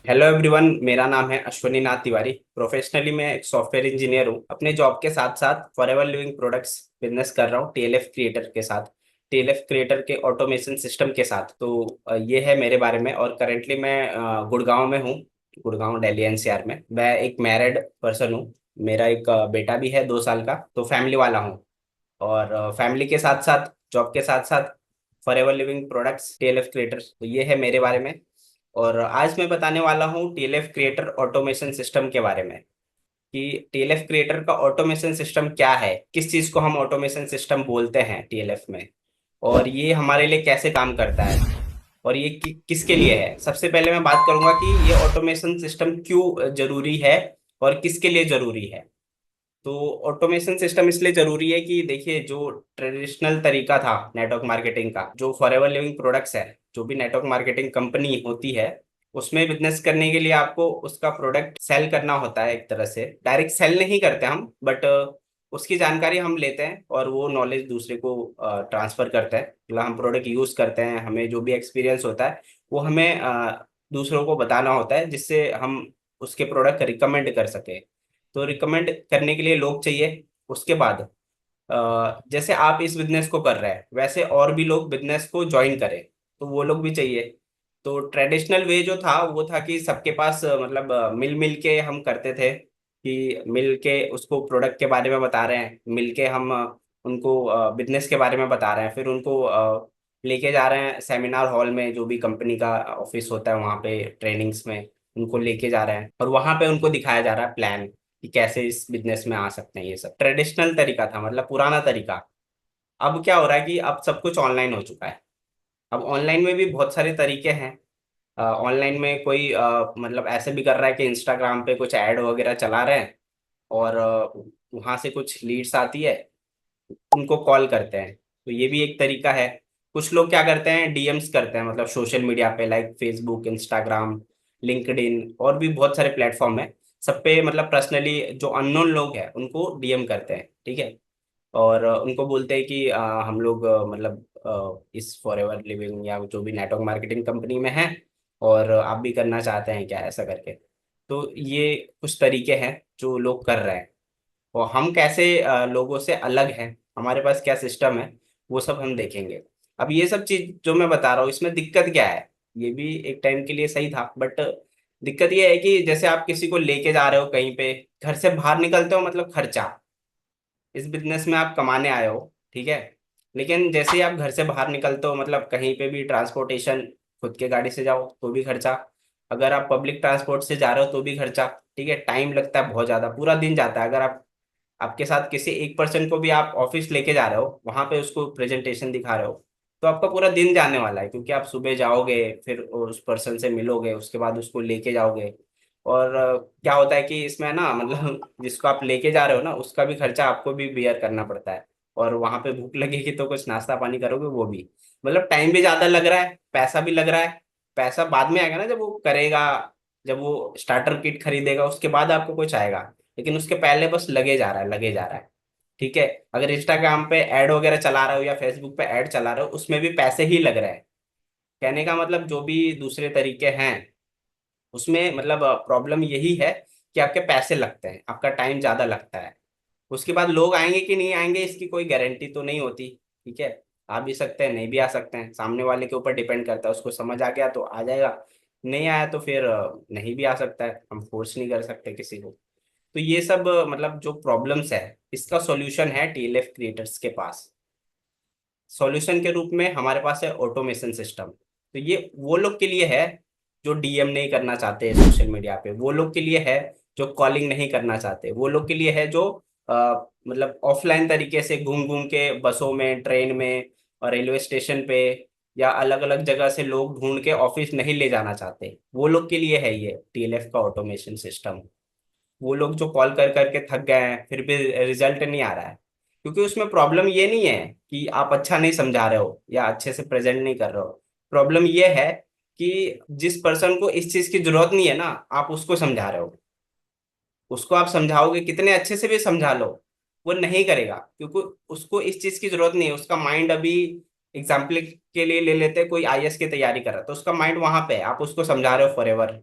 Hello everyone, मेरा नाम है अश्वनी नाथ तिवारी। प्रोफेशनली मैं एक सॉफ्टवेयर इंजीनियर हूँ। अपने जॉब के साथ साथ फॉरएवर लिविंग प्रोडक्ट्स बिजनेस कर रहा हूँ टीएलएफ क्रिएटर के साथ, टीएलएफ क्रिएटर के ऑटोमेशन सिस्टम के साथ। तो ये है मेरे बारे में। और करेंटली मैं गुड़गांव में हूँ, गुड़गांव दिल्ली एनसीआर में। मैं एक मैरिड पर्सन हूँ। मेरा एक बेटा भी है 2 साल का, तो फैमिली वाला हूँ। और फैमिली के साथ साथ, जॉब के साथ साथ forever Living products TLF creator, तो ये है मेरे बारे में। और आज मैं बताने वाला हूँ टीएलएफ क्रिएटर ऑटोमेशन सिस्टम के बारे में कि टीएलएफ क्रिएटर का ऑटोमेशन सिस्टम क्या है, किस चीज़ को हम ऑटोमेशन सिस्टम बोलते हैं टीएलएफ में, और ये हमारे लिए कैसे काम करता है, और ये किसके लिए है। सबसे पहले मैं बात करूंगा कि ये ऑटोमेशन सिस्टम क्यों जरूरी है और किसके लिए जरूरी है। तो ऑटोमेशन सिस्टम इसलिए जरूरी है कि देखिए, जो ट्रेडिशनल तरीका था नेटवर्क मार्केटिंग का, जो फॉरएवर लिविंग प्रोडक्ट्स है, जो भी नेटवर्क मार्केटिंग कंपनी होती है, उसमें बिजनेस करने के लिए आपको उसका प्रोडक्ट सेल करना होता है। एक तरह से डायरेक्ट सेल नहीं करते हम, बट उसकी जानकारी हम लेते हैं और वो नॉलेज दूसरे को ट्रांसफर करते हैं। मतलब हम प्रोडक्ट यूज करते हैं, हमें जो भी एक्सपीरियंस होता है वो हमें दूसरों को बताना होता है, जिससे हम उसके प्रोडक्ट रिकमेंड कर सके। तो रिकमेंड करने के लिए लोग चाहिए। उसके बाद जैसे आप इस बिजनेस को कर रहे हैं, वैसे और भी लोग बिजनेस को ज्वाइन करें, तो वो लोग भी चाहिए। तो ट्रेडिशनल वे जो था वो था कि सबके पास मतलब मिल मिल के हम करते थे कि मिल के उसको प्रोडक्ट के बारे में बता रहे हैं, मिल के हम उनको बिजनेस के बारे में बता रहे हैं, फिर उनको लेके जा रहे हैं सेमिनार हॉल में, जो भी कंपनी का ऑफिस होता है वहाँ पे ट्रेनिंग्स में उनको लेके जा रहे हैं, और वहाँ पे उनको दिखाया जा रहा है प्लान कि कैसे इस बिजनेस में आ सकते हैं। ये सब ट्रेडिशनल तरीका था, मतलब पुराना तरीका। अब क्या हो रहा है कि अब सब कुछ ऑनलाइन हो चुका है। अब ऑनलाइन में भी बहुत सारे तरीके हैं। ऑनलाइन में कोई मतलब ऐसे भी कर रहा है कि इंस्टाग्राम पे कुछ ऐड वगैरह चला रहे हैं, और वहां से कुछ लीड्स आती है, उनको कॉल करते हैं। तो ये भी एक तरीका है। कुछ लोग क्या करते हैं, डीएम्स करते हैं, मतलब सोशल मीडिया पे लाइक फेसबुक, इंस्टाग्राम, लिंक्डइन और भी बहुत सारे प्लेटफॉर्म है। सब पे मतलब पर्सनली जो अननोन लोग हैं उनको डीएम करते हैं, ठीक है। और उनको बोलते हैं कि हम लोग मतलब इस फॉरएवर लिविंग या जो भी नेटवर्क मार्केटिंग कंपनी में है, और आप भी करना चाहते हैं क्या, ऐसा करके। तो ये कुछ तरीके हैं जो लोग कर रहे हैं। और हम कैसे लोगों से अलग हैं, हमारे पास क्या सिस्टम है, वो सब हम देखेंगे। अब ये सब चीज जो मैं बता रहा हूँ, इसमें दिक्कत क्या है। ये भी एक टाइम के लिए सही था, बट दिक्कत ये है कि जैसे आप किसी को लेके जा रहे हो कहीं पे, घर से बाहर निकलते हो मतलब खर्चा। इस बिजनेस में आप कमाने आए हो, ठीक है, लेकिन जैसे ही आप घर से बाहर निकलते हो, मतलब कहीं पे भी ट्रांसपोर्टेशन, खुद के गाड़ी से जाओ तो भी खर्चा, अगर आप पब्लिक ट्रांसपोर्ट से जा रहे हो तो भी खर्चा, ठीक है। टाइम लगता है बहुत ज्यादा, पूरा दिन जाता है। अगर आप आपके साथ किसी एक पर्सन को भी आप ऑफिस लेके जा रहे हो, वहां पे उसको प्रेजेंटेशन दिखा रहे हो, तो आपका पूरा दिन जाने वाला है, क्योंकि आप सुबह जाओगे, फिर उस पर्सन से मिलोगे, उसके बाद उसको लेके जाओगे। और क्या होता है कि इसमें ना मतलब जिसको आप लेके जा रहे हो ना, उसका भी खर्चा आपको भी बियर करना पड़ता है। और वहां पे भूख लगेगी तो कुछ नाश्ता पानी करोगे, वो भी मतलब टाइम भी ज्यादा लग रहा है, पैसा भी लग रहा है। पैसा बाद में आएगा ना, जब वो करेगा, जब वो स्टार्टर किट खरीदेगा, उसके बाद आपको कुछ आएगा। लेकिन उसके पहले बस लगे जा रहा है, लगे जा रहा है, ठीक है। अगर इंस्टाग्राम पे ऐड वगैरह चला रहे हो या फेसबुक पे ऐड चला रहे हो, उसमें भी पैसे ही लग रहे हैं। कहने का मतलब जो भी दूसरे तरीके हैं उसमें मतलब प्रॉब्लम यही है कि आपके पैसे लगते हैं, आपका टाइम ज्यादा लगता है। उसके बाद लोग आएंगे कि नहीं आएंगे, इसकी कोई गारंटी तो नहीं होती, ठीक है। आ भी सकते हैं, नहीं भी आ सकते हैं, सामने वाले के ऊपर डिपेंड करता है। उसको समझ आ गया तो आ जाएगा, नहीं आया तो फिर नहीं भी आ सकता है, हम फोर्स नहीं कर सकते किसी को। तो ये सब मतलब जो प्रॉब्लम्स है, इसका सॉल्यूशन है टीएलएफ क्रिएटर्स के पास। सॉल्यूशन के रूप में हमारे पास है ऑटोमेशन सिस्टम। तो ये वो लोग के लिए है जो डीएम नहीं करना चाहते सोशल मीडिया पे, वो लोग के लिए है जो कॉलिंग नहीं करना चाहते, वो लोग के लिए है जो मतलब ऑफलाइन तरीके से घूम घूम के बसों में, ट्रेन में और रेलवे स्टेशन पे या अलग अलग जगह से लोग ढूंढ के ऑफिस नहीं ले जाना चाहते, वो लोग के लिए है ये टीएलएफ का ऑटोमेशन सिस्टम। वो लोग जो कॉल कर करके थक गए हैं, फिर भी रिजल्ट नहीं आ रहा है, क्योंकि उसमें प्रॉब्लम ये नहीं है कि आप अच्छा नहीं समझा रहे हो या अच्छे से प्रेजेंट नहीं कर रहे हो। प्रॉब्लम ये है कि जिस पर्सन को इस चीज की जरूरत नहीं है ना, आप उसको समझा रहे हो। उसको आप समझाओगे, कितने अच्छे से भी समझा लो, वो नहीं करेगा, क्योंकि उसको इस चीज की जरूरत नहीं है। उसका माइंड अभी, एग्जाम्पल के लिए ले लेते हैं, कोई आईएएस की तैयारी कर रहा है तो उसका माइंड वहां पे है, आप उसको समझा रहे हो फॉर एवर,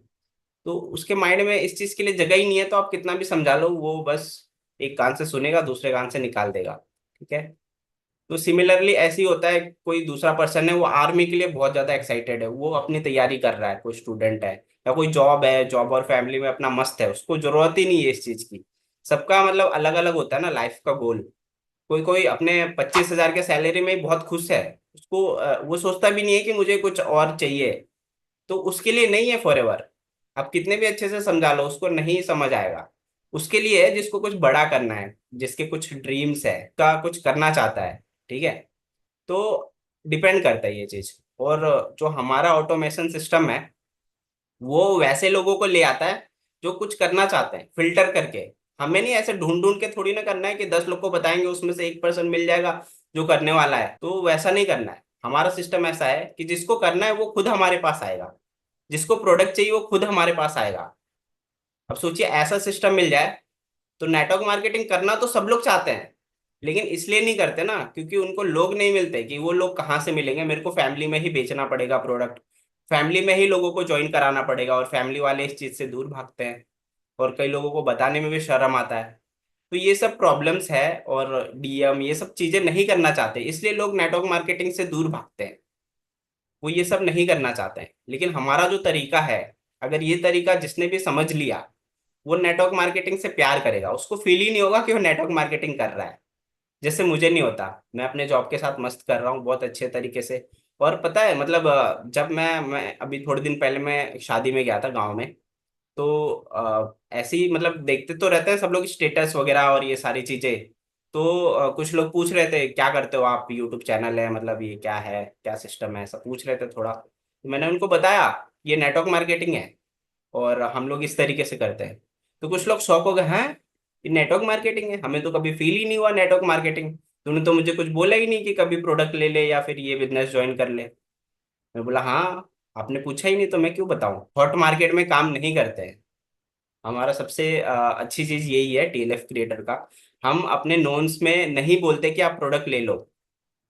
तो उसके माइंड में इस चीज के लिए जगह ही नहीं है, तो आप कितना भी समझा लो वो बस एक कान से सुनेगा, दूसरे कान से निकाल देगा। ठीक है। तो सिमिलरली ऐसे ही होता है, कोई दूसरा पर्सन है वो आर्मी के लिए बहुत ज्यादा एक्साइटेड है, वो अपनी तैयारी कर रहा है, कोई स्टूडेंट है या कोई जॉब है, जॉब और फैमिली में अपना मस्त है, उसको जरूरत ही नहीं है इस चीज की। सबका मतलब अलग अलग होता है ना लाइफ का गोल। कोई कोई अपने 25,000 के सैलरी में ही बहुत खुश है, उसको वो सोचता भी नहीं है कि मुझे कुछ और चाहिए। तो उसके लिए नहीं है फॉर एवर। आप कितने भी अच्छे से समझा लो उसको नहीं समझ आएगा। उसके लिए है जिसको कुछ बड़ा करना है, जिसके कुछ ड्रीम्स है, का कुछ करना चाहता है। ठीक है। तो डिपेंड करता है ये चीज। और जो हमारा ऑटोमेशन सिस्टम है वो वैसे लोगों को ले आता है जो कुछ करना चाहते हैं, फिल्टर करके। हमें नहीं ऐसे ढूंढ ढूंढ के थोड़ी ना करना है कि 10 लोग को बताएंगे उसमें से 1% मिल जाएगा जो करने वाला है, तो वैसा नहीं करना है। हमारा सिस्टम ऐसा है कि जिसको करना है वो खुद हमारे पास आएगा, जिसको प्रोडक्ट चाहिए वो खुद हमारे पास आएगा। अब सोचिए ऐसा सिस्टम मिल जाए। तो नेटवर्क मार्केटिंग करना तो सब लोग चाहते हैं, लेकिन इसलिए नहीं करते ना क्योंकि उनको लोग नहीं मिलते। कि वो लोग कहाँ से मिलेंगे, मेरे को फैमिली में ही बेचना पड़ेगा प्रोडक्ट, फैमिली में ही लोगों को ज्वाइन कराना पड़ेगा, और फैमिली वाले इस चीज से दूर भागते हैं, और कई लोगों को बताने में भी शर्म आता है। तो ये सब प्रॉब्लम्स है, और डीएम ये सब चीजें नहीं करना चाहते, इसलिए लोग नेटवर्क मार्केटिंग से दूर भागते हैं। वो ये सब नहीं करना चाहते हैं, लेकिन हमारा जो तरीका है, अगर ये तरीका जिसने भी समझ लिया वो नेटवर्क मार्केटिंग से प्यार करेगा, उसको फील ही नहीं होगा कि वो नेटवर्क मार्केटिंग कर रहा है। जैसे मुझे नहीं होता, मैं अपने जॉब के साथ मस्त कर रहा हूँ बहुत अच्छे तरीके से। और पता है मतलब जब मैं अभी थोड़े दिन पहले मैं शादी में गया था गाँव में। तो ऐसे ही मतलब देखते तो रहते हैं सब लोग स्टेटस वगैरह और ये सारी चीजें। तो कुछ लोग पूछ रहे थे क्या करते हो आप, यूट्यूब चैनल है, मतलब ये क्या है, क्या सिस्टम है, सब पूछ रहे थे थोड़ा। तो मैंने उनको बताया ये नेटवर्क मार्केटिंग है और हम लोग इस तरीके से करते हैं। तो कुछ लोग शौक हो गए, हैं ये नेटवर्क मार्केटिंग है, हमें तो कभी फील ही नहीं हुआ नेटवर्क मार्केटिंग, तूने तो मुझे कुछ बोला ही नहीं कि कभी प्रोडक्ट ले ले या फिर ये बिजनेस ज्वाइन कर ले। मैं बोला हाँ, आपने पूछा ही नहीं तो मैं क्यों बताऊं। हॉट मार्केट में काम नहीं करते हैं। हमारा सबसे अच्छी चीज यही है टीएलएफ क्रिएटर का। हम अपने नोन्स में नहीं बोलते कि आप प्रोडक्ट ले लो,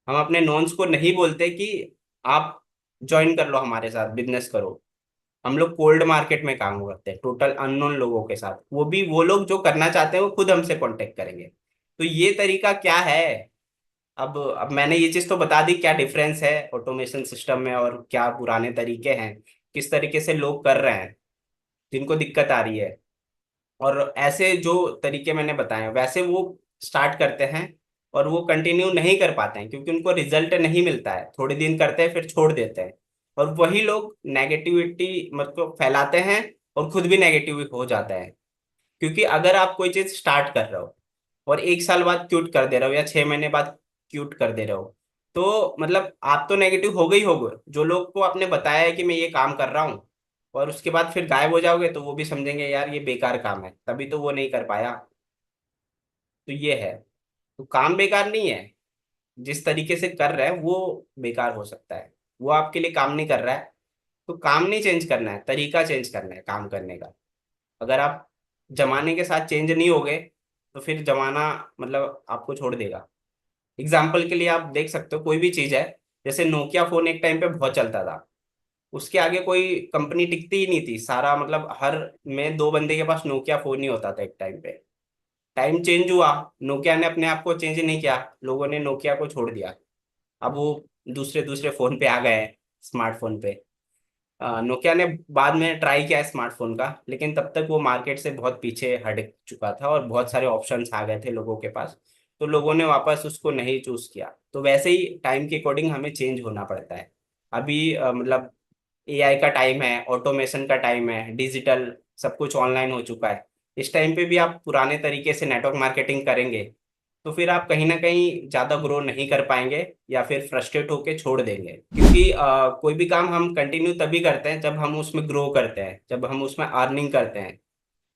हम अपने नोन्स को नहीं बोलते कि आप ज्वाइन कर लो हमारे साथ बिजनेस करो। हम लोग कोल्ड मार्केट में काम करते हैं टोटल अननोन लोगों के साथ, वो भी वो लोग जो करना चाहते हैं वो खुद हमसे कांटेक्ट करेंगे। तो ये तरीका क्या है। अब मैंने ये चीज तो बता दी क्या डिफरेंस है ऑटोमेशन सिस्टम में और क्या पुराने तरीके हैं, किस तरीके से लोग कर रहे हैं जिनको दिक्कत आ रही है। और ऐसे जो तरीके मैंने बताए हैं, वैसे वो स्टार्ट करते हैं और वो कंटिन्यू नहीं कर पाते हैं क्योंकि उनको रिजल्ट नहीं मिलता है, थोड़े दिन करते हैं फिर छोड़ देते हैं। और वही लोग नेगेटिविटी मतलब फैलाते हैं और खुद भी नेगेटिव हो जाता है। क्योंकि अगर आप कोई चीज स्टार्ट कर रहे हो और 1 साल बाद क्यूट कर दे रहे हो या 6 महीने बाद क्यूट कर दे रहे हो, तो मतलब आप तो नेगेटिव हो गई होगे। जो लोग को आपने बताया है कि मैं ये काम कर रहा हूँ और उसके बाद फिर गायब हो जाओगे तो वो भी समझेंगे यार ये बेकार काम है, तभी तो वो नहीं कर पाया। तो ये है। तो काम बेकार नहीं है, जिस तरीके से कर रहा है वो बेकार हो सकता है, वो आपके लिए काम नहीं कर रहा है। तो काम नहीं चेंज करना है, तरीका चेंज करना है काम करने का। अगर आप जमाने के साथ चेंज नहीं होगे तो फिर जमाना मतलब आपको छोड़ देगा। एग्जाम्पल के लिए आप देख सकते हो कोई भी चीज है, जैसे नोकिया फोन एक टाइम पे बहुत चलता था, उसके आगे कोई कंपनी टिकती ही नहीं थी, सारा मतलब हर में 2 बंदे के पास नोकिया फोन ही होता था एक टाइम पे। टाइम चेंज हुआ, नोकिया ने अपने आप को चेंज नहीं किया, लोगों ने नोकिया को छोड़ दिया। अब वो दूसरे दूसरे फोन पे आ गए हैं, स्मार्टफोन पे। नोकिया ने बाद में ट्राई किया स्मार्टफोन का, लेकिन तब तक वो मार्केट से बहुत पीछे हट चुका था और बहुत सारे ऑप्शंस आ गए थे लोगों के पास। तो लोगों ने वापस उसको नहीं चूज किया। तो वैसे ही टाइम के अकॉर्डिंग हमें चेंज होना पड़ता है। अभी मतलब एआई का टाइम है, ऑटोमेशन का टाइम है, डिजिटल सब कुछ ऑनलाइन हो चुका है। इस टाइम पे भी आप पुराने तरीके से नेटवर्क मार्केटिंग करेंगे तो फिर आप कहीं ना कहीं ज्यादा ग्रो नहीं कर पाएंगे, या फिर फ्रस्ट्रेट होके छोड़ देंगे। क्योंकि कोई भी काम हम कंटिन्यू तभी करते हैं जब हम उसमें ग्रो करते हैं, जब हम उसमें अर्निंग करते हैं।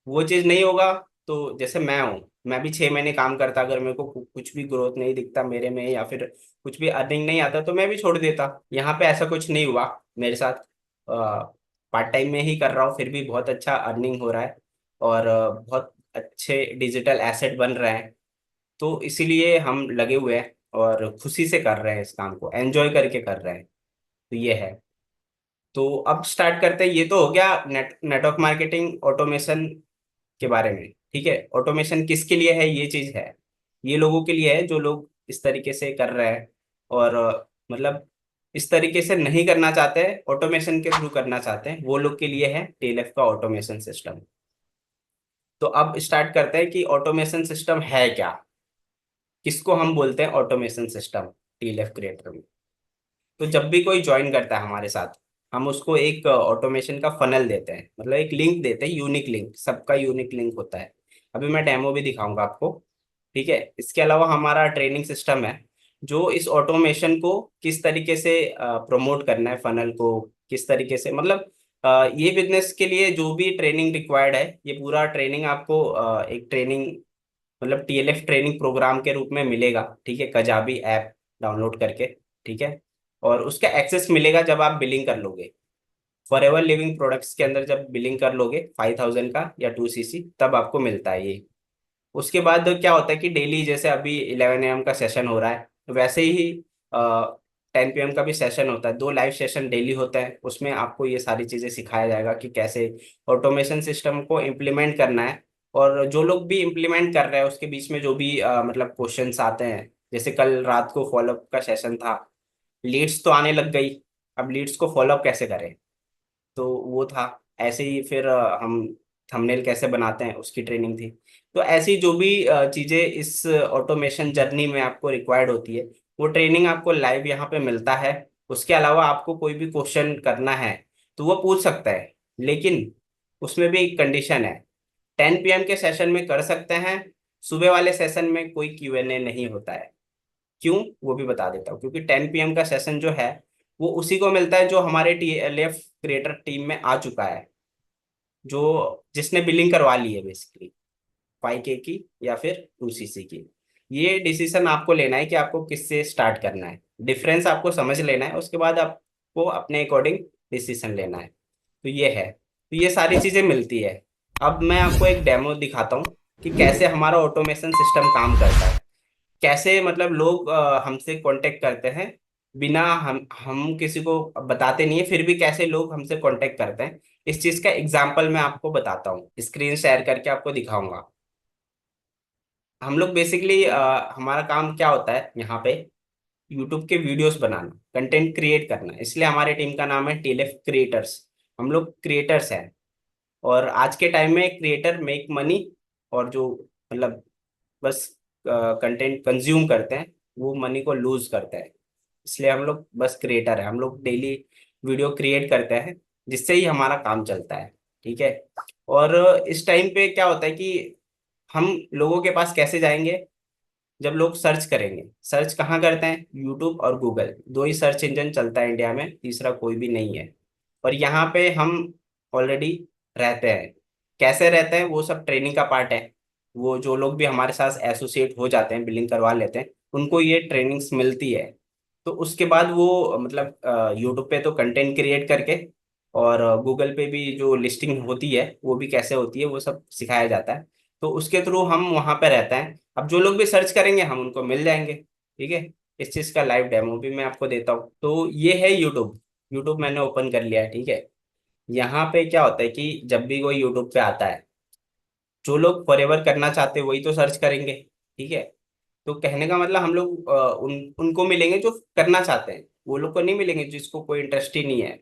वो चीज नहीं होगा तो जैसे मैं हूँ, मैं भी 6 महीने काम करता, अगर मेरे को कुछ भी ग्रोथ नहीं दिखता मेरे में या फिर कुछ भी अर्निंग नहीं आता तो मैं भी छोड़ देता। यहाँ पे ऐसा कुछ नहीं हुआ मेरे साथ। पार्ट टाइम में ही कर रहा हूँ फिर भी बहुत अच्छा अर्निंग हो रहा है, और बहुत अच्छे डिजिटल एसेट बन रहे हैं। तो इसीलिए हम लगे हुए हैं और खुशी से कर रहे हैं, इस काम को एंजॉय करके कर रहे हैं। तो ये है। तो अब स्टार्ट करते हैं। ये तो हो गया नेटवर्क मार्केटिंग ऑटोमेशन के बारे में। ठीक है, ऑटोमेशन किसके लिए है, ये चीज है, ये लोगों के लिए है जो लोग इस तरीके से कर रहे हैं और मतलब इस तरीके से नहीं करना चाहते, ऑटोमेशन के थ्रू करना चाहते हैं, वो लोग के लिए है टेलफ का ऑटोमेशन सिस्टम। तो अब स्टार्ट करते हैं कि ऑटोमेशन सिस्टम है क्या, किसको हम बोलते हैं ऑटोमेशन सिस्टम टीएलएफ क्रिएटर में। तो जब भी कोई ज्वाइन करता है हमारे साथ, हम उसको एक ऑटोमेशन का फनल देते हैं, मतलब एक लिंक देते हैं, यूनिक लिंक, सबका यूनिक लिंक होता है। अभी मैं डेमो भी दिखाऊंगा आपको। ठीक है, इसके अलावा हमारा ट्रेनिंग सिस्टम है जो इस ऑटोमेशन को किस तरीके से प्रमोट करना है, फनल को किस तरीके से, मतलब ये बिजनेस के लिए जो भी ट्रेनिंग रिक्वायर्ड है, ये पूरा ट्रेनिंग आपको एक ट्रेनिंग मतलब टीएलएफ ट्रेनिंग प्रोग्राम के रूप में मिलेगा। ठीक है, कजाबी ऐप डाउनलोड करके। ठीक है, और उसका एक्सेस मिलेगा जब आप बिलिंग कर लोगे, फॉरएवर लिविंग प्रोडक्ट्स के अंदर जब बिलिंग कर लोगे 5000 का या 2 सीसी, तब आपको मिलता है ये। उसके बाद क्या होता है कि डेली जैसे अभी 11 AM का सेशन हो रहा है, वैसे ही 10 PM का भी सेशन होता है, 2 लाइव सेशन डेली होता है। उसमें आपको ये सारी चीजें सिखाया जाएगा कि कैसे ऑटोमेशन सिस्टम को इम्प्लीमेंट करना है। और जो लोग भी इम्प्लीमेंट कर रहे हैं उसके बीच में जो भी मतलब क्वेश्चंस आते हैं, जैसे कल रात को फॉलोअप का सेशन था, लीड्स तो आने लग गई, अब लीड्स को फॉलोअप कैसे करें, तो वो था। ऐसे ही फिर हम थंबनेल कैसे बनाते हैं उसकी ट्रेनिंग थी। तो ऐसी जो भी चीजें इस ऑटोमेशन जर्नी में आपको रिक्वायर्ड होती है, वो ट्रेनिंग आपको लाइव यहाँ पे मिलता है। उसके अलावा आपको कोई भी क्वेश्चन करना है तो वो पूछ सकता है, लेकिन उसमें भी एक कंडीशन है। 10 PM के सेशन में कर सकते हैं, सुबह वाले सेशन में कोई Q&A नहीं होता है। क्यों, वो भी बता देता हूँ। क्योंकि 10 PM का सेशन जो है वो उसी को मिलता है जो हमारे टीएलएफ क्रिएटर टीम में आ चुका है, जो जिसने बिलिंग करवा ली है बेसिकली 5K की या फिर 2 CC की। ये डिसीजन आपको लेना है कि आपको किससे स्टार्ट करना है, डिफरेंस आपको समझ लेना है, उसके बाद आपको अपने अकॉर्डिंग डिसीजन लेना है। तो ये है, तो ये सारी चीजें मिलती है। अब मैं आपको एक डेमो दिखाता हूँ कि कैसे हमारा ऑटोमेशन सिस्टम काम करता है, कैसे मतलब लोग हमसे कांटेक्ट करते हैं बिना हम किसी को बताते नहीं है, फिर भी कैसे लोग हमसे कांटेक्ट करते हैं। इस चीज का एग्जांपल मैं आपको बताता हूँ, स्क्रीन शेयर करके आपको दिखाऊंगा। हम लोग बेसिकली हमारा काम क्या होता है यहाँ पे, यूट्यूब के वीडियोस बनाना, कंटेंट क्रिएट करना, इसलिए हमारे टीम का नाम है टीएलएफ क्रिएटर्स। हम लोग क्रिएटर्स हैं, और आज के टाइम में क्रिएटर मेक मनी, और जो मतलब बस कंटेंट कंज्यूम करते हैं वो मनी को लूज करते हैं। इसलिए हम लोग बस क्रिएटर है, हम लोग डेली वीडियो क्रिएट करते हैं, जिससे ही हमारा काम चलता है। ठीक है, और इस टाइम पे क्या होता है कि हम लोगों के पास कैसे जाएंगे, जब लोग सर्च करेंगे, सर्च कहाँ करते हैं, यूट्यूब और गूगल, दो ही सर्च इंजन चलता है इंडिया में, तीसरा कोई भी नहीं है। और यहाँ पे हम ऑलरेडी रहते हैं। कैसे रहते हैं, वो सब ट्रेनिंग का पार्ट है। वो जो लोग भी हमारे साथ एसोसिएट हो जाते हैं, बिलिंग करवा लेते हैं, उनको ये ट्रेनिंग्स मिलती है। तो उसके बाद वो मतलब यूट्यूब पे तो कंटेंट क्रिएट करके, और गूगल पे भी जो लिस्टिंग होती है वो भी कैसे होती है वो सब सिखाया जाता है। तो उसके थ्रू हम वहाँ पे रहते हैं। अब जो लोग भी सर्च करेंगे हम उनको मिल जाएंगे। ठीक है, इस चीज़ का लाइव डेमो भी मैं आपको देता हूँ। तो ये है यूट्यूब। यूट्यूब मैंने ओपन कर लिया है। ठीक है, यहाँ पे क्या होता है कि जब भी कोई यूट्यूब पे आता है, जो लोग फॉरएवर करना चाहते हैं वही तो सर्च करेंगे। ठीक है, तो कहने का मतलब हम लोग उनको मिलेंगे जो करना चाहते हैं, वो लोग को नहीं मिलेंगे जिसको कोई इंटरेस्ट ही नहीं है।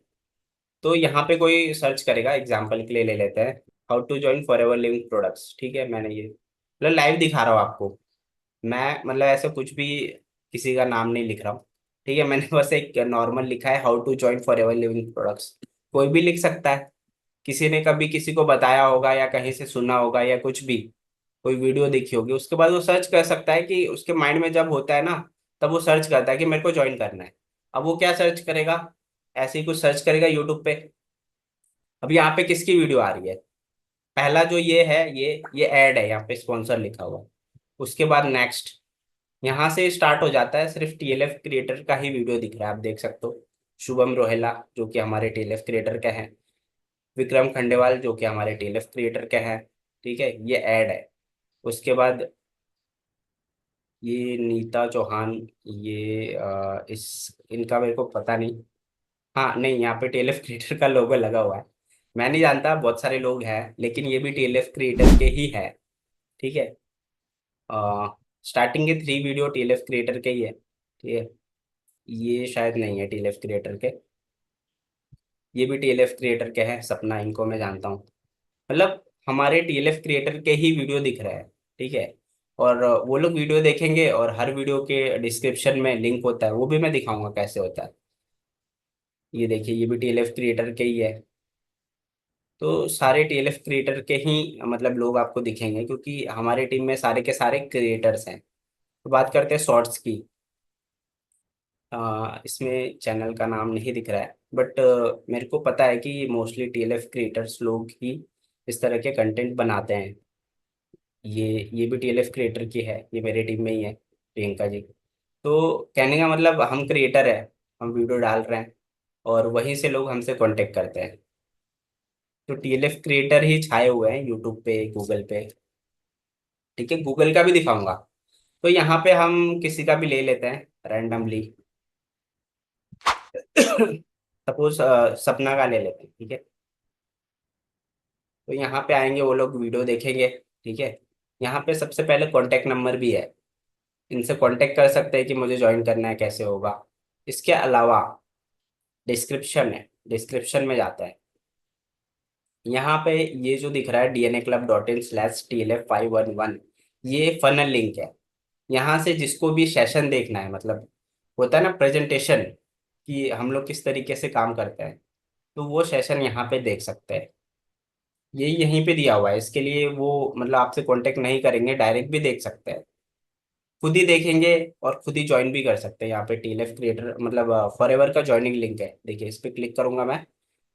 तो यहाँ पे कोई सर्च करेगा, एग्जाम्पल के लिए ले लेते हैं, how to join Forever Living products. ठीक है, मैंने ये मतलब लाइव दिखा रहा हूँ आपको। मैं मतलब ऐसे कुछ भी किसी का नाम नहीं लिख रहा हूँ। ठीक है, मैंने बस एक नॉर्मल लिखा है, how to join Forever Living products. कोई भी लिख सकता है, किसी ने कभी किसी को बताया होगा या कहीं से सुना होगा या कुछ भी, कोई वीडियो देखी होगी, उसके बाद वो सर्च कर सकता है कि उसके माइंड में जब होता है ना, तब वो सर्च करता है कि मेरे को ज्वाइन करना है। अब वो क्या सर्च करेगा, ऐसे ही कुछ सर्च करेगा यूट्यूब पे। अब यहाँ पे किसकी वीडियो आ रही है, पहला जो ये है, ये ऐड है, यहाँ पे स्पॉन्सर लिखा हुआ। उसके बाद नेक्स्ट, यहाँ से स्टार्ट हो जाता है, सिर्फ टीएलएफ क्रिएटर का ही वीडियो दिख रहा है, आप देख सकते हो। शुभम रोहेला जो कि हमारे टीएलएफ क्रिएटर के हैं, विक्रम खंडेवाल जो कि हमारे टीएलएफ क्रिएटर के हैं। ठीक है, ये ऐड है। उसके बाद ये नीता चौहान, ये इस इनका मेरे को पता नहीं। हाँ नहीं, यहाँ पे टीएलएफ क्रिएटर का लोगो लगा हुआ है। मैं नहीं जानता, बहुत सारे लोग हैं, लेकिन ये भी टीएलएफ क्रिएटर के ही है। ठीक है। स्टार्टिंग के 3 वीडियो टीएलएफ क्रिएटर के ही है। ठीक है। ये शायद नहीं है टीएलएफ क्रिएटर के। ये भी टीएलएफ क्रिएटर के हैं, सपना, इनको मैं जानता हूँ। मतलब हमारे टीएलएफ क्रिएटर के ही वीडियो दिख रहे हैं। ठीक है। और वो लोग वीडियो देखेंगे और हर वीडियो के डिस्क्रिप्शन में लिंक होता है, वो भी मैं दिखाऊंगा कैसे होता है। ये देखिए, ये भी टीएलएफ क्रिएटर के ही है। तो सारे टीएलएफ क्रिएटर के ही मतलब लोग आपको दिखेंगे, क्योंकि हमारे टीम में सारे के सारे क्रिएटर्स हैं। तो बात करते हैं शॉर्ट्स की। इसमें चैनल का नाम नहीं दिख रहा है, बट मेरे को पता है कि मोस्टली टीएलएफ क्रिएटर्स लोग ही इस तरह के कंटेंट बनाते हैं। ये भी टीएलएफ क्रिएटर की है, ये मेरे टीम में ही है, प्रियंका जी। तो कहने का मतलब, हम क्रिएटर है, हम वीडियो डाल रहे हैं और वहीं से लोग हमसे कांटेक्ट करते हैं। तो टीएलएफ क्रिएटर ही छाए हुए हैं यूट्यूब पे, गूगल पे। ठीक है, गूगल का भी दिखाऊंगा। तो यहाँ पे हम किसी का भी ले लेते हैं रैंडमली। सपोज सपना का ले लेते हैं। ठीक है। तो यहाँ पे आएंगे, वो लोग वीडियो देखेंगे। ठीक है। यहाँ पे सबसे पहले कॉन्टैक्ट नंबर भी है, इनसे कांटेक्ट कर सकते हैं कि मुझे ज्वाइन करना है, कैसे होगा। इसके अलावा डिस्क्रिप्शन है, डिस्क्रिप्शन में जाता है। यहाँ पे ये जो दिख रहा है dnaclub.in/TLF511, ये फनल लिंक है। यहाँ से जिसको भी सेशन देखना है, मतलब होता है ना प्रेजेंटेशन, कि हम लोग किस तरीके से काम करते हैं, तो वो सेशन यहाँ पे देख सकते हैं। ये यहीं पे दिया हुआ है, इसके लिए वो मतलब आपसे कांटेक्ट नहीं करेंगे, डायरेक्ट भी देख सकते हैं, खुद ही देखेंगे और खुद ही ज्वाइन भी कर सकते हैं। यहाँ पे टीएलएफ क्रिएटर मतलब फॉरएवर का ज्वाइनिंग लिंक है, देखिए इस पे क्लिक करूंगा मैं,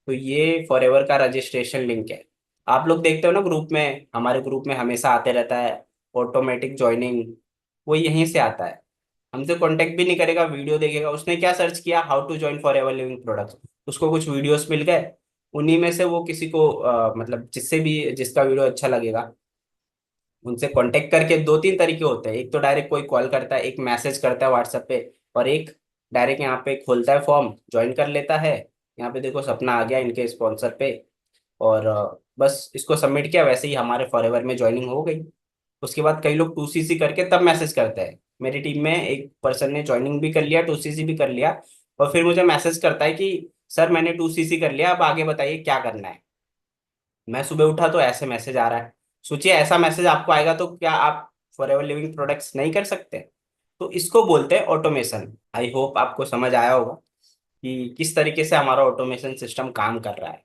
तो ये फॉरएवर का रजिस्ट्रेशन लिंक है। आप लोग देखते हो ना ग्रुप में, हमारे ग्रुप में हमेशा आते रहता है ऑटोमेटिक ज्वाइनिंग, वो यहीं से आता है। हमसे कांटेक्ट भी नहीं करेगा, वीडियो देखेगा, उसने क्या सर्च किया, how to join Forever Living products, उसको कुछ वीडियोस मिल गए, उन्हीं में से वो किसी को मतलब जिससे भी जिसका वीडियो अच्छा लगेगा उनसे कांटेक्ट करके, 2-3 तरीके होते हैं, एक तो डायरेक्ट कोई कॉल करता है, एक मैसेज करता है व्हाट्सएप पे, और एक डायरेक्ट यहाँ पे खोलता है फॉर्म, ज्वाइन कर लेता है। यहाँ पे देखो सपना आ गया इनके स्पॉन्सर पे, और बस इसको सबमिट किया, वैसे ही हमारे फॉरएवर में ज्वाइनिंग हो गई। उसके बाद कई लोग 2CC करके तब मैसेज करते हैं। मेरी टीम में एक पर्सन ने ज्वाइनिंग भी कर लिया, 2CC भी कर लिया, और फिर मुझे मैसेज करता है कि सर मैंने 2CC कर लिया, अब आगे बताइए क्या करना है। मैं सुबह उठा तो ऐसे मैसेज आ रहा है। सोचिए ऐसा मैसेज आपको आएगा तो क्या आप फॉरएवर लिविंग प्रोडक्ट्स नहीं कर सकते। तो इसको बोलते हैं ऑटोमेशन। आई होप आपको समझ आया होगा कि किस तरीके से हमारा ऑटोमेशन सिस्टम काम कर रहा है।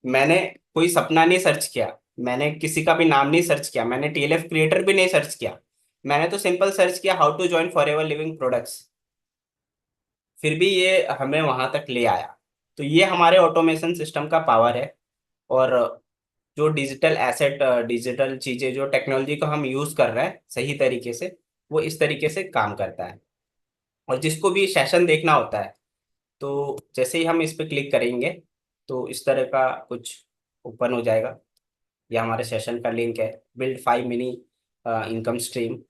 मैंने कोई सपना नहीं सर्च किया, मैंने किसी का भी नाम नहीं सर्च किया, मैंने टीएलएफ क्रिएटर भी नहीं सर्च किया, मैंने तो सिंपल सर्च किया how to join Forever Living products, फिर भी ये हमें वहां तक ले आया। तो ये हमारे ऑटोमेशन सिस्टम का पावर है। और जो डिजिटल एसेट, डिजिटल चीजें, जो टेक्नोलॉजी को हम यूज कर रहे हैं सही तरीके से, वो इस तरीके से काम करता है। और जिसको भी सेशन देखना होता है, तो जैसे ही हम इस पे क्लिक करेंगे, तो इस तरह का कुछ ओपन हो जाएगा। ये हमारे सेशन का लिंक है, बिल्ड 5 मिनी इनकम स्ट्रीम।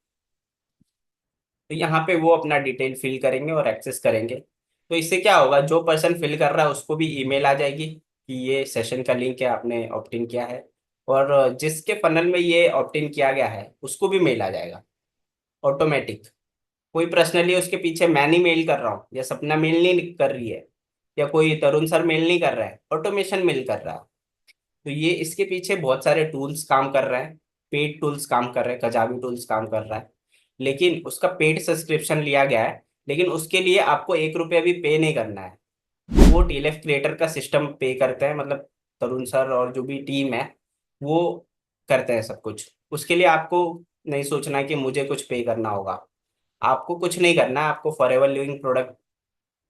तो यहाँ पे वो अपना डिटेल फिल करेंगे और एक्सेस करेंगे। तो इससे क्या होगा, जो पर्सन फिल कर रहा है उसको भी ईमेल आ जाएगी कि ये सेशन का लिंक है, आपने ऑप्ट इन किया है। और जिसके फनल में ये ऑप्ट इन किया गया है उसको भी मेल आ जाएगा ऑटोमेटिक। कोई पर्सनली उसके पीछे मैं नहीं मेल कर रहा हूँ, या सपना मेल नहीं कर रही है, या कोई तरुण सर मेल नहीं कर रहा है, ऑटोमेशन मेल कर रहा है। तो ये इसके पीछे बहुत सारे टूल्स काम कर रहे हैं, पेड टूल्स काम कर रहे हैं, कजाबी टूल्स काम कर रहा है, लेकिन उसका पेड सब्सक्रिप्शन लिया गया है। लेकिन उसके लिए आपको 1 रुपया भी पे नहीं करना है, वो टीएलएफ क्रिएटर का सिस्टम पे करते हैं, मतलब तरुण सर और जो भी टीम है वो करते हैं सब कुछ। उसके लिए आपको नहीं सोचना है कि मुझे कुछ पे करना होगा, आपको कुछ नहीं करना है, आपको फॉरएवर लिविंग प्रोडक्ट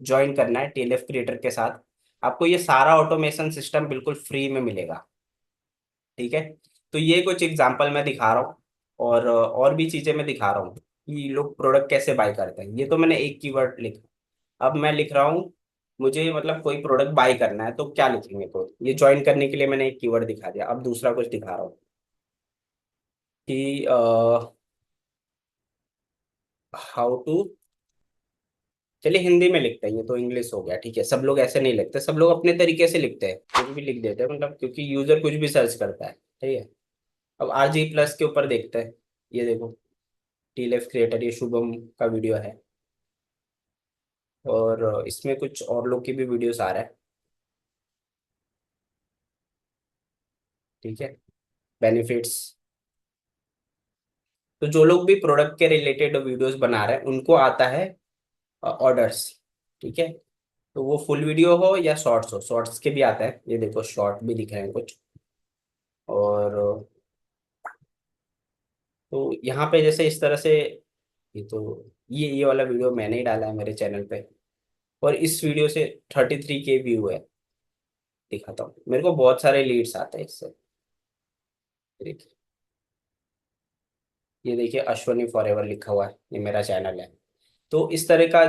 ज्वाइन करना है टीएलएफ क्रिएटर के साथ। आपको ये सारा ऑटोमेशन सिस्टम बिल्कुल फ्री में मिलेगा। ठीक है। तो ये कुछ एग्जांपल मैं दिखा रहा हूँ, और भी चीजें मैं दिखा रहा हूँ कि लोग प्रोडक्ट कैसे बाय करते हैं। ये तो मैंने एक कीवर्ड लिखा, अब मैं लिख रहा हूँ मुझे मतलब कोई प्रोडक्ट बाय करना है तो क्या लिखेंगे, तो ये ज्वाइन करने के लिए मैंने एक कीवर्ड दिखा दिया। अब दूसरा कुछ दिखा रहा हूँ कि हाउ टू चलिए हिंदी में लिखते हैं, ये तो इंग्लिश हो गया, ठीक है। सब लोग ऐसे नहीं लिखते, सब लोग अपने तरीके से लिखते हैं, कुछ भी लिख देते हैं, मतलब क्योंकि यूजर कुछ भी सर्च करता है, ठीक है। अब RG+ के ऊपर देखते हैं। ये देखो, TLF क्रिएटर, ये शुभम का वीडियो है। और इसमें कुछ और लोग की भी वीडियोस आ रहा है, ठीक है। बेनिफिट्स। तो जो लोग भी प्रोडक्ट के रिलेटेड वीडियोस बना रहे हैं उनको आता है ऑर्डर्स, ठीक है। तो वो फुल वीडियो हो या शॉर्ट्स हो, शॉर्ट्स के भी आता है, ये देखो शॉर्ट भी दिख रहे हैं कुछ। और तो यहाँ पे जैसे इस तरह से, ये तो ये वाला वीडियो मैंने ही डाला है मेरे चैनल पे। और इस वीडियो से 33K व्यू है। दिखाता हूँ, मेरे को बहुत सारे लीड्स आते हैं इससे। देखिए, ये देखिए अश्वनी फॉरएवर लिखा हुआ है, ये मेरा चैनल है। तो इस तरह का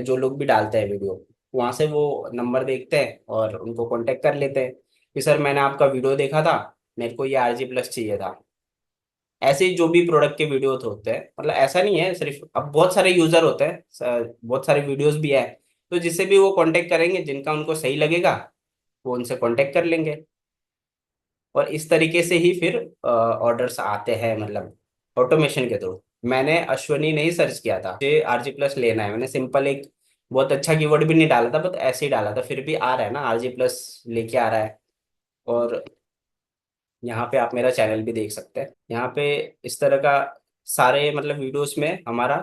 जो लोग भी डालते हैं वीडियो, वहां से वो नंबर देखते हैं और उनको कांटेक्ट कर लेते हैं कि सर मैंने आपका वीडियो देखा था, मेरे को ये RG+ चाहिए था। ऐसे ही जो भी प्रोडक्ट के वीडियो होते हैं, मतलब ऐसा नहीं है सिर्फ, अब बहुत सारे यूजर होते हैं, बहुत सारे वीडियोस भी है। तो जिससे भी वो कांटेक्ट करेंगे, जिनका उनको सही लगेगा वो उनसे कांटेक्ट कर लेंगे। और इस तरीके से ही फिर ऑर्डर्स आते हैं, मतलब ऑटोमेशन के थ्रू। मैंने अश्वनी नहीं सर्च किया था, मुझे RG+ लेना है, मैंने सिंपल एक बहुत अच्छा कीवर्ड भी नहीं डाला था, बस ऐसे ही डाला था, फिर भी आ रहा है ना, RG+ लेके आ रहा है। और यहाँ पे आप मेरा चैनल भी देख सकते हैं, यहाँ पे इस तरह का सारे मतलब वीडियोस में हमारा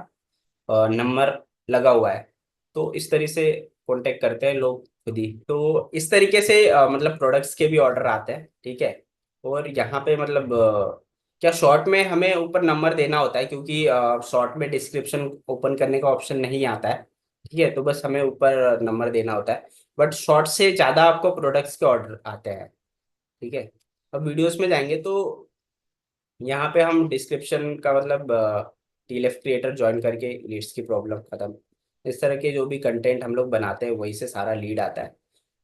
नंबर लगा हुआ है। तो इस तरीके से कांटेक्ट करते हैं लोग खुद ही। तो इस तरीके से मतलब प्रोडक्ट्स के भी ऑर्डर आते हैं, ठीक है। और यहाँ पे मतलब क्या शॉर्ट में हमें ऊपर नंबर देना होता है, क्योंकि शॉर्ट में डिस्क्रिप्शन ओपन करने का ऑप्शन नहीं आता है, ठीक है। तो बस हमें ऊपर नंबर देना होता है। बट शॉर्ट से ज़्यादा आपको प्रोडक्ट्स के ऑर्डर आते हैं, ठीक है। अब वीडियोस में जाएंगे तो यहाँ पे हम डिस्क्रिप्शन का मतलब TLF क्रिएटर ज्वाइन करके लीड्स की प्रॉब्लम खत्म। इस तरह के जो भी कंटेंट हम लोग बनाते हैं वहीं से सारा लीड आता है।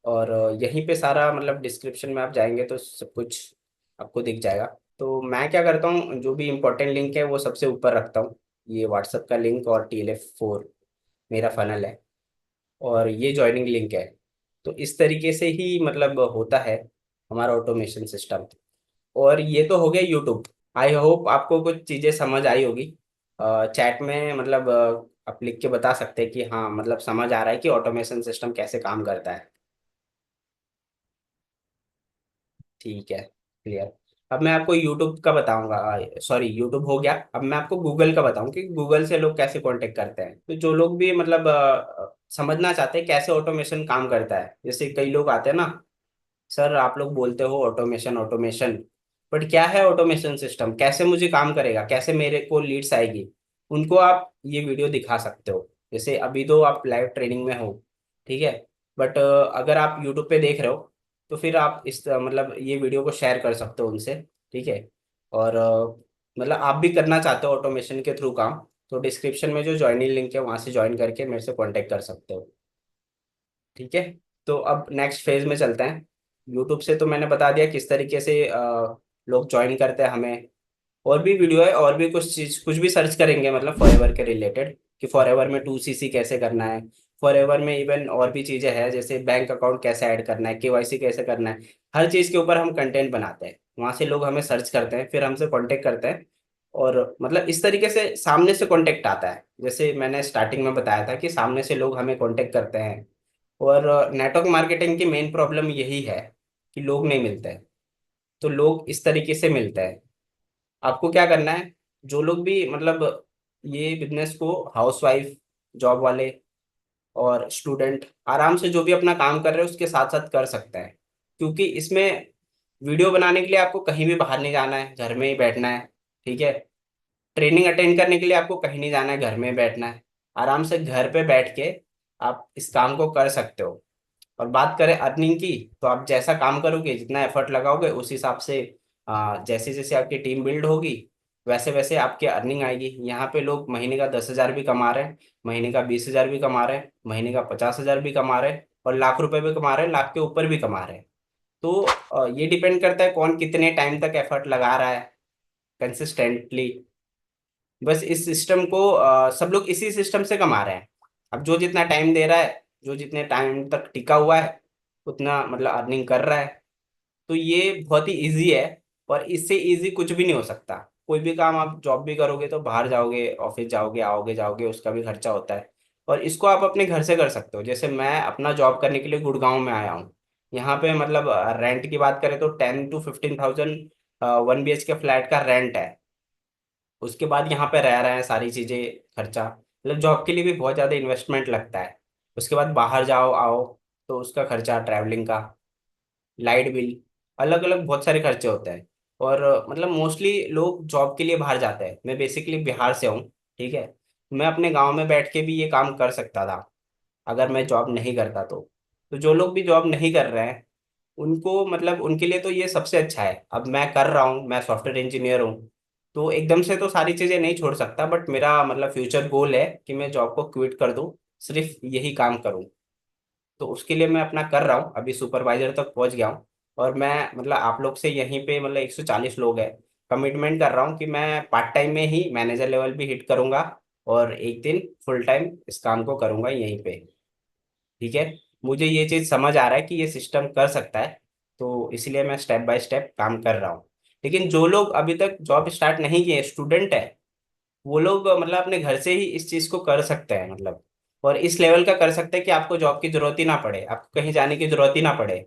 और यहीं पे सारा मतलब डिस्क्रिप्शन में आप जाएंगे तो सब कुछ आपको दिख जाएगा। तो मैं क्या करता हूँ, जो भी इम्पोर्टेंट लिंक है वो सबसे ऊपर रखता हूँ। ये व्हाट्सएप का लिंक और TLF4 मेरा फनल है, और ये ज्वाइनिंग लिंक है। तो इस तरीके से ही मतलब होता है हमारा ऑटोमेशन सिस्टम। और ये तो हो गया यूट्यूब। आई होप आपको कुछ चीज़ें समझ आई होगी। चैट में मतलब आप लिख के बता सकते हैं कि हाँ मतलब समझ आ रहा है कि ऑटोमेशन सिस्टम कैसे काम करता है। ठीक है, क्लियर। अब मैं आपको यूट्यूब का बताऊंगा, सॉरी यूट्यूब हो गया, अब मैं आपको गूगल का बताऊं कि गूगल से लोग कैसे कांटेक्ट करते हैं। तो जो लोग भी मतलब समझना चाहते हैं कैसे ऑटोमेशन काम करता है, जैसे कई लोग आते हैं ना, सर आप लोग बोलते हो ऑटोमेशन ऑटोमेशन, बट क्या है ऑटोमेशन सिस्टम, कैसे मुझे काम करेगा, कैसे मेरे को लीड्स आएगी। उनको आप ये वीडियो दिखा सकते हो। जैसे अभी तो आप लाइव ट्रेनिंग में हो, ठीक है। बट अगर आप यूट्यूब पे देख रहे हो तो फिर आप इस मतलब ये वीडियो को शेयर कर सकते हो उनसे, ठीक है। और मतलब आप भी करना चाहते हो ऑटोमेशन के थ्रू काम, तो डिस्क्रिप्शन में जो ज्वाइनिंग लिंक है वहां से ज्वाइन करके मेरे से कांटेक्ट कर सकते हो, ठीक है। तो अब नेक्स्ट फेज में चलते हैं। यूट्यूब से तो मैंने बता दिया किस तरीके से लोग ज्वाइन करते हैं हमें। और भी वीडियो है, और भी कुछ चीज कुछ भी सर्च करेंगे मतलब फॉरएवर के रिलेटेड, कि फॉरएवर में 2CC कैसे करना है। फॉरएवर में इवन और भी चीजें हैं, जैसे बैंक अकाउंट कैसे ऐड करना है, KYC कैसे करना है। हर चीज के ऊपर हम कंटेंट बनाते हैं, वहां से लोग हमें सर्च करते हैं, फिर हमसे कांटेक्ट करते हैं। और मतलब इस तरीके से सामने से कांटेक्ट आता है, जैसे मैंने स्टार्टिंग में बताया था कि सामने से लोग हमें कांटेक्ट करते हैं। और नेटवर्क मार्केटिंग की मेन प्रॉब्लम यही है कि लोग नहीं मिलते हैं। तो लोग इस तरीके से मिलते हैं। आपको क्या करना है, जो लोग भी मतलब ये बिजनेस को, हाउसवाइफ, जॉब वाले और स्टूडेंट, आराम से जो भी अपना काम कर रहे हैं उसके साथ साथ कर सकते हैं। क्योंकि इसमें वीडियो बनाने के लिए आपको कहीं भी बाहर नहीं जाना है, घर में ही बैठना है, ठीक है। ट्रेनिंग अटेंड करने के लिए आपको कहीं नहीं जाना है, घर में बैठना है। आराम से घर पे बैठ के आप इस काम को कर सकते हो। और बात करें अर्निंग की, तो आप जैसा काम करोगे, जितना एफर्ट लगाओगे, उस हिसाब से जैसे जैसे आपकी टीम बिल्ड होगी वैसे वैसे आपकी अर्निंग आएगी। यहाँ पे लोग महीने का 10,000 भी कमा रहे हैं, महीने का 20,000 भी कमा रहे हैं, महीने का 50,000 भी कमा रहे हैं, और लाख रुपए भी कमा रहे हैं, लाख के ऊपर भी कमा रहे हैं। तो ये डिपेंड करता है कौन कितने टाइम तक एफर्ट लगा रहा है कंसिस्टेंटली। बस इस सिस्टम को सब लोग इसी सिस्टम से कमा रहे हैं। अब जो जितना टाइम दे रहा है, जो जितने टाइम तक टिका हुआ है, उतना मतलब अर्निंग कर रहा है। तो ये बहुत ही इजी है, और इससे इजी कुछ भी नहीं हो सकता। कोई भी काम आप जॉब भी करोगे तो बाहर जाओगे, ऑफिस जाओगे, आओगे जाओगे, उसका भी खर्चा होता है। और इसको आप अपने घर से कर सकते हो। जैसे मैं अपना जॉब करने के लिए गुड़गांव में आया हूँ। यहाँ पे मतलब रेंट की बात करें तो 10 to 15,000 1 BHK फ्लैट का रेंट है। उसके बाद यहाँ पे रह रहे हैं, सारी चीजें, खर्चा, मतलब जॉब के लिए भी बहुत ज्यादा इन्वेस्टमेंट लगता है। उसके बाद बाहर जाओ आओ, तो उसका खर्चा, ट्रैवलिंग का, लाइट बिल, अलग अलग बहुत सारे खर्चे होते हैं। और मतलब मोस्टली लोग जॉब के लिए बाहर जाते हैं। मैं बेसिकली बिहार से हूँ, ठीक है। मैं अपने गांव में बैठ के भी ये काम कर सकता था अगर मैं जॉब नहीं करता तो जो लोग भी जॉब नहीं कर रहे हैं, उनको मतलब उनके लिए तो ये सबसे अच्छा है। अब मैं कर रहा हूँ, मैं सॉफ्टवेयर इंजीनियर हूँ, तो एकदम से तो सारी चीज़ें नहीं छोड़ सकता, बट मेरा मतलब फ्यूचर गोल है कि मैं जॉब को क्विट कर दूँ, सिर्फ यही काम करूँ। तो उसके लिए मैं अपना कर रहा हूँ, अभी सुपरवाइजर तक पहुंच गया हूँ। और मैं मतलब आप लोग से यहीं पे मतलब 140 लोग हैं, कमिटमेंट कर रहा हूँ कि मैं पार्ट टाइम में ही मैनेजर लेवल भी हिट करूंगा, और एक दिन फुल टाइम इस काम को करूंगा यहीं पे। ठीक है। मुझे ये चीज़ समझ आ रहा है कि ये सिस्टम कर सकता है, तो इसलिए मैं स्टेप बाय स्टेप काम कर रहा हूँ। लेकिन जो लोग अभी तक जॉब स्टार्ट नहीं किए, स्टूडेंट है, वो लोग मतलब अपने घर से ही इस चीज को कर सकते हैं, मतलब और इस लेवल का कर सकते हैं कि आपको जॉब की जरूरत ही ना पड़े, आपको कहीं जाने की जरूरत ही ना पड़े।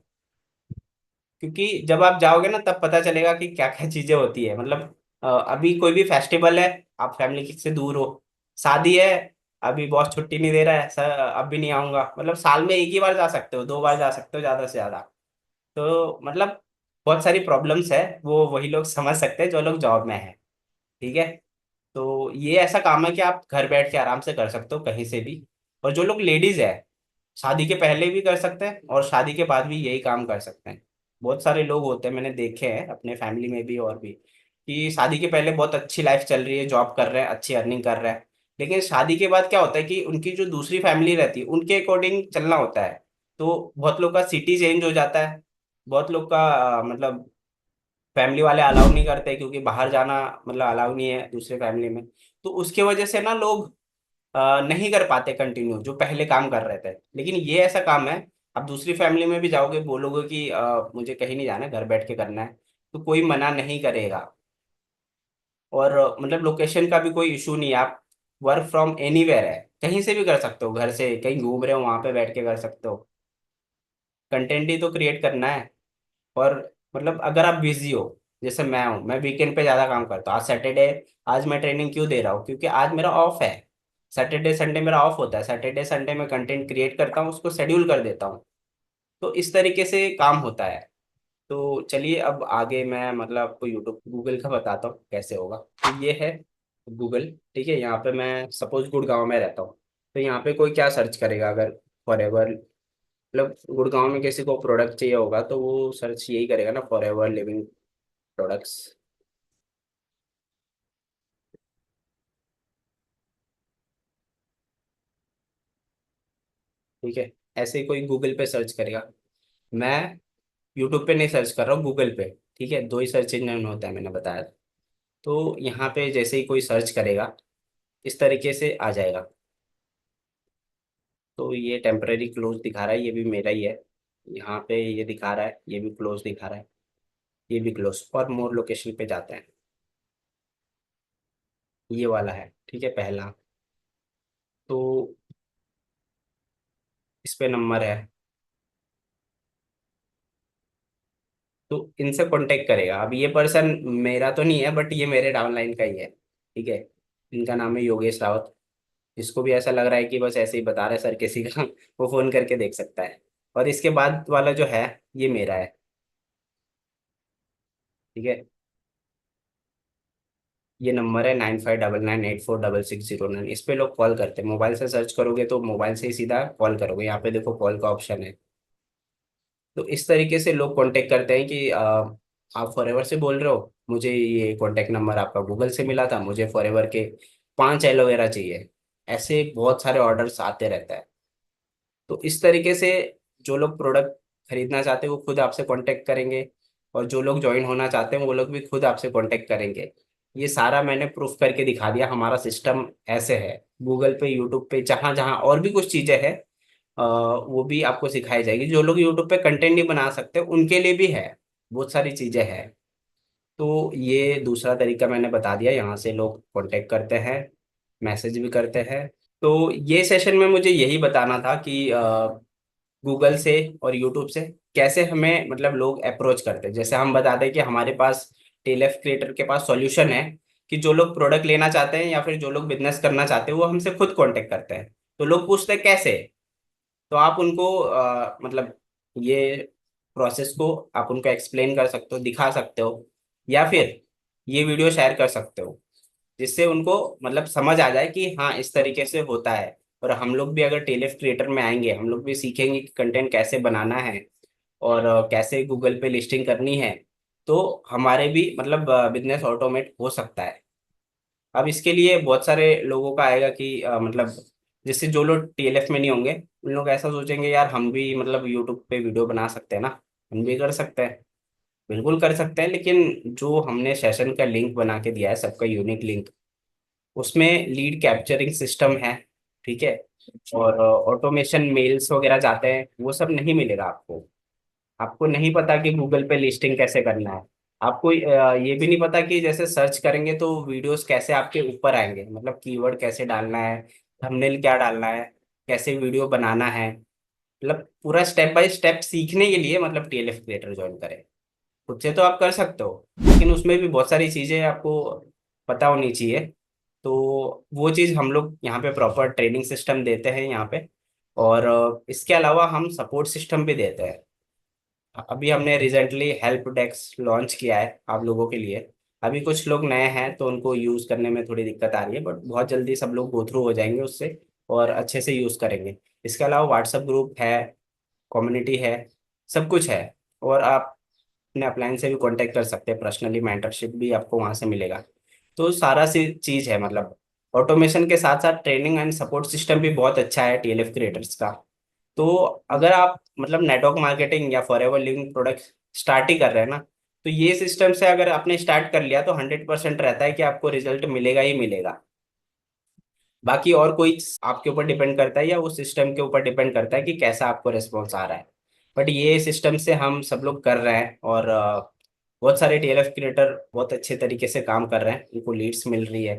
क्योंकि जब आप जाओगे ना तब पता चलेगा कि क्या क्या चीजें होती है। मतलब अभी कोई भी फेस्टिवल है, आप फैमिली से दूर हो, शादी है, अभी बॉस छुट्टी नहीं दे रहा है सर, अब भी नहीं आऊंगा, मतलब साल में एक ही बार जा सकते हो, 2 बार जा सकते हो ज्यादा से ज्यादा। तो मतलब बहुत सारी प्रॉब्लम्स है, वो वही लोग समझ सकते हैं जो लोग जॉब में है। ठीक है। तो ये ऐसा काम है कि आप घर बैठ के आराम से कर सकते हो कहीं से भी। और जो लोग लेडीज है, शादी के पहले भी कर सकते हैं और शादी के बाद भी यही काम कर सकते हैं। बहुत सारे लोग होते हैं, मैंने देखे हैं अपने फैमिली में भी और भी, कि शादी के पहले बहुत अच्छी लाइफ चल रही है, जॉब कर रहे हैं, अच्छी अर्निंग कर रहे हैं। लेकिन शादी के बाद क्या होता है कि उनकी जो दूसरी फैमिली रहती है उनके अकॉर्डिंग चलना होता है। तो बहुत लोग का सिटी चेंज हो जाता है, बहुत लोग का मतलब फैमिली वाले अलाउ नहीं करते, क्योंकि बाहर जाना मतलब अलाउ नहीं है दूसरे फैमिली में। तो उसके वजह से ना लोग नहीं कर पाते कंटिन्यू जो पहले काम कर रहे थे। लेकिन ये ऐसा काम है, आप दूसरी फैमिली में भी जाओगे, बोलोगे कि मुझे कहीं नहीं जाना, घर बैठ के करना है, तो कोई मना नहीं करेगा। और मतलब लोकेशन का भी कोई इशू नहीं है, आप वर्क फ्रॉम एनीवेयर है, कहीं से भी कर सकते हो, घर से कहीं घूम रहे हो वहां पे बैठ के कर सकते हो। कंटेंट ही तो क्रिएट करना है। और मतलब अगर आप बिजी हो, जैसे मैं हूँ, मैं वीकेंड पे ज़्यादा काम करता हूँ। आज सैटरडे, आज मैं ट्रेनिंग क्यों दे रहा हूँ, क्योंकि आज मेरा ऑफ है। सैटरडे संडे मेरा ऑफ होता है, सैटरडे संडे में कंटेंट क्रिएट करता हूँ, उसको शेड्यूल कर देता हूँ। तो इस तरीके से काम होता है। तो चलिए अब आगे मैं मतलब आपको यूट्यूब गूगल का बताता हूँ कैसे होगा। तो ये है गूगल, ठीक है। यहाँ पे मैं सपोज गुड़गांव में रहता हूँ, तो यहाँ पे कोई क्या सर्च करेगा अगर फॉर एवर, मतलब गुड़गांव में किसी को प्रोडक्ट चाहिए होगा तो वो सर्च यही करेगा ना, फॉर एवर लिविंग प्रोडक्ट्स। ठीक है। ऐसे ही कोई गूगल पे सर्च करेगा। मैं यूट्यूब पे नहीं सर्च कर रहा हूँ, गूगल पे। ठीक है, दो ही सर्च इंजन होता है, मैंने बताया। तो यहाँ पे जैसे ही कोई सर्च करेगा, इस तरीके से आ जाएगा। तो ये टेम्पररी क्लोज दिखा रहा है, ये भी मेरा ही है। यहाँ पे ये दिखा रहा है, ये भी क्लोज दिखा रहा है, ये भी क्लोज। और मोर लोकेशन पे जाते हैं, ये वाला है, ठीक है, पहला। तो इस पे नंबर है, तो इनसे कांटेक्ट करेगा। अब ये पर्सन मेरा तो नहीं है, बट ये मेरे डाउनलाइन का ही है, ठीक है। इनका नाम है योगेश रावत। इसको भी ऐसा लग रहा है कि बस ऐसे ही बता रहे सर किसी का, वो फोन करके देख सकता है। और इसके बाद वाला जो है, ये मेरा है, ठीक है। ये नंबर है 9599846609। इस पे लोग कॉल करते हैं, मोबाइल से सर्च करोगे तो मोबाइल से ही सीधा कॉल करोगे, यहाँ पे देखो कॉल का ऑप्शन है। तो इस तरीके से लोग कांटेक्ट करते हैं कि आप फॉरएवर से बोल रहे हो, मुझे ये कांटेक्ट नंबर आपका गूगल से मिला था, मुझे फॉरएवर के 5 एलोवेरा चाहिए। ऐसे बहुत सारे ऑर्डर्स आते रहता है। तो इस तरीके से जो लोग प्रोडक्ट खरीदना चाहते हैं वो खुद आपसे कांटेक्ट करेंगे, और जो लोग ज्वाइन होना चाहते हैं वो लोग भी खुद आपसे कांटेक्ट करेंगे। ये सारा मैंने प्रूफ करके दिखा दिया। हमारा सिस्टम ऐसे है, गूगल पे, यूट्यूब पे, जहाँ जहाँ और भी कुछ चीज़ें हैं वो भी आपको सिखाई जाएगी। जो लोग यूट्यूब पे कंटेंट नहीं बना सकते उनके लिए भी है, बहुत सारी चीज़ें हैं। तो ये दूसरा तरीका मैंने बता दिया, यहाँ से लोग कांटेक्ट करते हैं, मैसेज भी करते हैं। तो ये सेशन में मुझे यही बताना था कि गूगल से और यूट्यूब से कैसे हमें मतलब लोग अप्रोच करते हैं। जैसे हम बताते हैं कि हमारे पास टेलफ क्रिएटर के पास सॉल्यूशन है कि जो लोग प्रोडक्ट लेना चाहते हैं या फिर जो लोग बिजनेस करना चाहते हैं वो हमसे खुद कांटेक्ट करते हैं। तो लोग पूछते हैं कैसे, तो आप उनको मतलब ये प्रोसेस को आप उनको एक्सप्लेन कर सकते हो, दिखा सकते हो, या फिर ये वीडियो शेयर कर सकते हो, जिससे उनको मतलब समझ आ जाए कि हाँ इस तरीके से होता है। और हम लोग भी अगर टेलफ क्रिएटर में आएंगे, हम लोग भी सीखेंगे कि कंटेंट कैसे बनाना है और कैसे गूगल पे लिस्टिंग करनी है, तो हमारे भी मतलब बिजनेस ऑटोमेट हो सकता है। अब इसके लिए बहुत सारे लोगों का आएगा कि मतलब जिससे जो लोग टीएलएफ में नहीं होंगे उन लोग ऐसा सोचेंगे यार हम भी मतलब यूट्यूब पे वीडियो बना सकते हैं ना, हम भी कर सकते हैं। बिल्कुल कर सकते हैं, लेकिन जो हमने सेशन का लिंक बना के दिया है, सबका यूनिक लिंक, उसमें लीड कैप्चरिंग सिस्टम है, ठीक है, और ऑटोमेशन मेल्स वगैरह जाते हैं, वो सब नहीं मिलेगा आपको। आपको नहीं पता कि गूगल पे लिस्टिंग कैसे करना है। आपको ये भी नहीं पता कि जैसे सर्च करेंगे तो वीडियोस कैसे आपके ऊपर आएंगे, मतलब कीवर्ड कैसे डालना है, थंबनेल क्या डालना है, कैसे वीडियो बनाना है। मतलब पूरा स्टेप बाय स्टेप सीखने के लिए मतलब टीएलएफ क्रिएटर ज्वाइन करें। खुद से तो आप कर सकते हो, लेकिन उसमें भी बहुत सारी चीज़ें आपको पता होनी चाहिए। तो वो चीज़ हम लोग यहाँ पे प्रॉपर ट्रेनिंग सिस्टम देते हैं यहाँ पे। और इसके अलावा हम सपोर्ट सिस्टम भी देते हैं। अभी हमने रिसेंटली हेल्प डेस्क लॉन्च किया है आप लोगों के लिए। अभी कुछ लोग नए हैं तो उनको यूज़ करने में थोड़ी दिक्कत आ रही है, बट बहुत जल्दी सब लोग गो थ्रू हो जाएंगे उससे और अच्छे से यूज़ करेंगे। इसके अलावा व्हाट्सएप ग्रुप है, कम्युनिटी है, सब कुछ है। और आप अपने अपलाइन से भी कांटेक्ट कर सकते हैं पर्सनली, मेंटरशिप भी आपको वहाँ से मिलेगा। तो सारा सी चीज़ है मतलब। ऑटोमेशन के साथ साथ ट्रेनिंग एंड सपोर्ट सिस्टम भी बहुत अच्छा है टीएलएफ क्रिएटर्स का। तो अगर आप मतलब नेटवर्क मार्केटिंग या फॉरएवर लिविंग प्रोडक्ट स्टार्ट ही कर रहे हैं ना, तो ये सिस्टम से अगर आपने स्टार्ट कर लिया तो 100% रहता है कि आपको रिजल्ट मिलेगा ही मिलेगा। बाकी और कोई आपके ऊपर डिपेंड करता है या उस सिस्टम के ऊपर डिपेंड करता है कि कैसा आपको रिस्पॉन्स आ रहा है। बट ये सिस्टम से हम सब लोग कर रहे हैं और बहुत सारे टीएलएफ क्रिएटर बहुत अच्छे तरीके से काम कर रहे हैं, उनको लीड्स मिल रही है।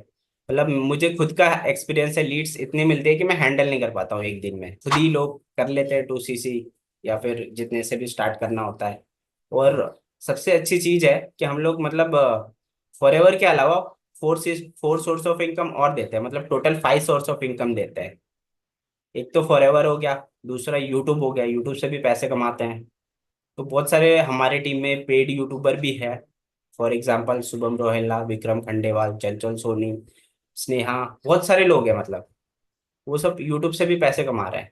मतलब मुझे खुद का एक्सपीरियंस है, लीड्स इतनी मिलती है कि मैं हैंडल नहीं कर पाता हूँ एक दिन में। खुद ही लोग कर लेते हैं 2cc या फिर जितने से भी स्टार्ट करना होता है। और सबसे अच्छी चीज़ है कि हम लोग मतलब फॉरएवर के अलावा फोर सोर्स ऑफ इनकम और देते हैं, मतलब टोटल 5 सोर्स ऑफ इनकम देते हैं। एक तो फॉरएवर हो गया, दूसरा यूट्यूब हो गया, यूट्यूब से भी पैसे कमाते हैं। तो बहुत सारे हमारे टीम में पेड यूट्यूबर भी है। फॉर एग्जाम्पल शुभम रोहेला, विक्रम खंडेवाल, चंचल सोनी, स्नेहा, बहुत सारे लोग हैं मतलब। वो सब यूट्यूब से भी पैसे कमा रहे हैं।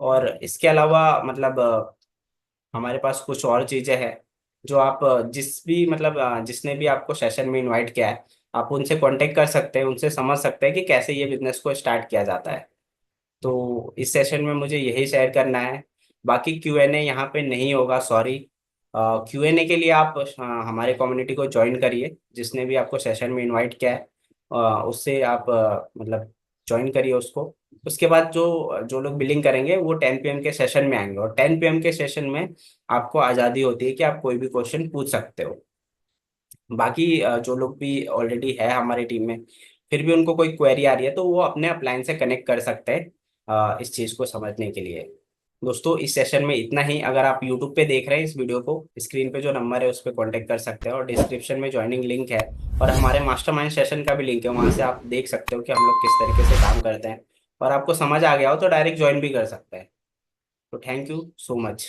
और इसके अलावा मतलब हमारे पास कुछ और चीजें हैं जो आप जिस भी मतलब जिसने भी आपको सेशन में इनवाइट किया है, आप उनसे कांटेक्ट कर सकते हैं, उनसे समझ सकते हैं कि कैसे ये बिजनेस को स्टार्ट किया जाता है। तो इस सेशन में मुझे यही शेयर करना है। बाकी क्यूएनए यहाँ पे नहीं होगा, सॉरी। क्यूएनए के लिए आप हमारे कम्युनिटी को ज्वाइन करिए, जिसने भी आपको सेशन में इनवाइट किया है उससे आप मतलब ज्वाइन करिए उसको। उसके बाद जो जो लोग बिलिंग करेंगे वो 10 PM के सेशन में आएंगे, और 10 PM के सेशन में आपको आज़ादी होती है कि आप कोई भी क्वेश्चन पूछ सकते हो। बाकी जो लोग भी ऑलरेडी है हमारी टीम में, फिर भी उनको कोई क्वेरी आ रही है तो वो अपने अपलाइन से कनेक्ट कर सकते हैं इस चीज़ को समझने के लिए। दोस्तों इस सेशन में इतना ही। अगर आप यूट्यूब पे देख रहे हैं इस वीडियो को, स्क्रीन पे जो नंबर है उस पर कॉन्टेक्ट कर सकते हैं, और डिस्क्रिप्शन में ज्वाइनिंग लिंक है और हमारे मास्टरमाइंड सेशन का भी लिंक है, वहाँ से आप देख सकते हो कि हम लोग किस तरीके से काम करते हैं। और आपको समझ आ गया हो तो डायरेक्ट ज्वाइन भी कर सकते हैं। तो थैंक यू सो मच।